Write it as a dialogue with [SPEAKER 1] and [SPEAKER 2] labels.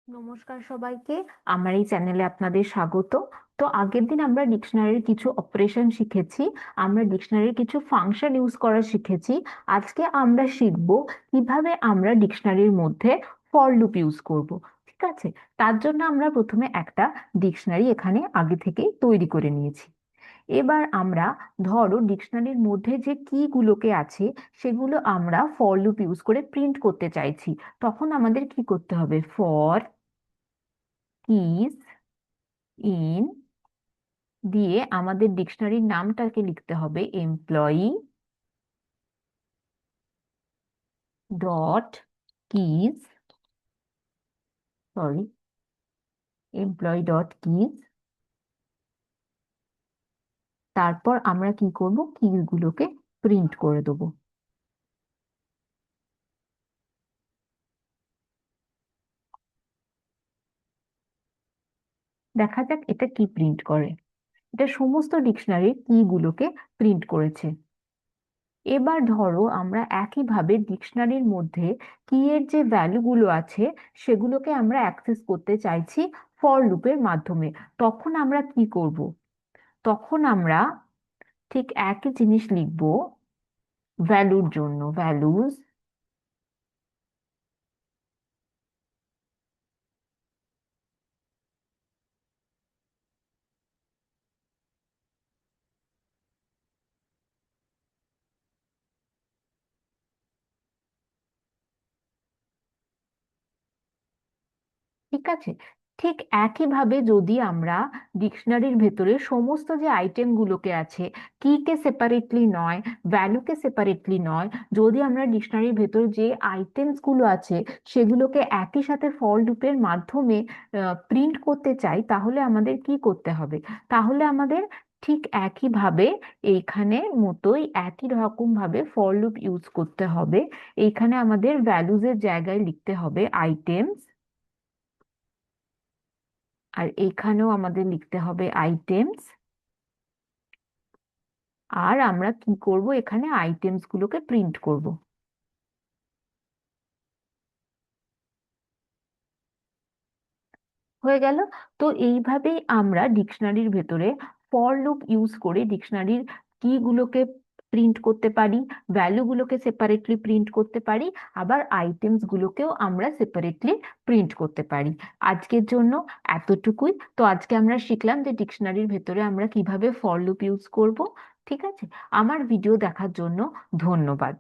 [SPEAKER 1] নমস্কার সবাইকে। আমার এই চ্যানেলে আপনাদের স্বাগত। তো আগের দিন আমরা ডিকশনারির কিছু অপারেশন শিখেছি, আমরা ডিকশনারির কিছু ফাংশন ইউজ করা শিখেছি। আজকে আমরা শিখব কিভাবে আমরা ডিকশনারির মধ্যে ফর লুপ ইউজ করব। ঠিক আছে, তার জন্য আমরা প্রথমে একটা ডিকশনারি এখানে আগে থেকে তৈরি করে নিয়েছি। এবার আমরা ধরো ডিকশনারির মধ্যে যে কি গুলোকে আছে সেগুলো আমরা ফর লুপ ইউজ করে প্রিন্ট করতে চাইছি। তখন আমাদের কি করতে হবে? ফর কিস ইন দিয়ে আমাদের ডিকশনারির নামটাকে লিখতে হবে employee dot keys, sorry, employee dot keys. তারপর আমরা কি করব? কিজ গুলোকে প্রিন্ট করে দেবো। দেখা যাক এটা কি প্রিন্ট করে। এটা সমস্ত ডিকশনারির কি গুলোকে প্রিন্ট করেছে। এবার ধরো আমরা একইভাবে ডিকশনারির মধ্যে কি এর যে ভ্যালুগুলো আছে সেগুলোকে আমরা অ্যাক্সেস করতে চাইছি ফর লুপের মাধ্যমে। তখন আমরা কি করব? তখন আমরা ঠিক একই জিনিস লিখব ভ্যালুর জন্য, ভ্যালুজ। ঠিক আছে, ঠিক একইভাবে যদি আমরা ডিকশনারির ভেতরে সমস্ত যে আইটেম গুলোকে আছে, কি কে সেপারেটলি নয়, ভ্যালুকে সেপারেটলি নয়, যদি আমরা ডিকশনারির ভেতর যে আইটেমস গুলো আছে সেগুলোকে একই সাথে ফর লুপের মাধ্যমে প্রিন্ট করতে চাই, তাহলে আমাদের কি করতে হবে? তাহলে আমাদের ঠিক একইভাবে এইখানে মতোই একই রকম ভাবে ফর লুপ ইউজ করতে হবে। এইখানে আমাদের ভ্যালুজের জায়গায় লিখতে হবে আইটেমস, আর এখানেও আমাদের লিখতে হবে আইটেমস। আর আমরা কি করব? এখানে আইটেমস গুলোকে প্রিন্ট করব। হয়ে গেল। তো এইভাবেই আমরা ডিকশনারির ভেতরে ফর লুপ ইউজ করে ডিকশনারির কি গুলোকে প্রিন্ট করতে পারি, ভ্যালু গুলোকে সেপারেটলি প্রিন্ট করতে পারি, আবার আইটেমস গুলোকেও আমরা সেপারেটলি প্রিন্ট করতে পারি। আজকের জন্য এতটুকুই। তো আজকে আমরা শিখলাম যে ডিকশনারির ভেতরে আমরা কিভাবে ফর লুপ ইউজ করব। ঠিক আছে, আমার ভিডিও দেখার জন্য ধন্যবাদ।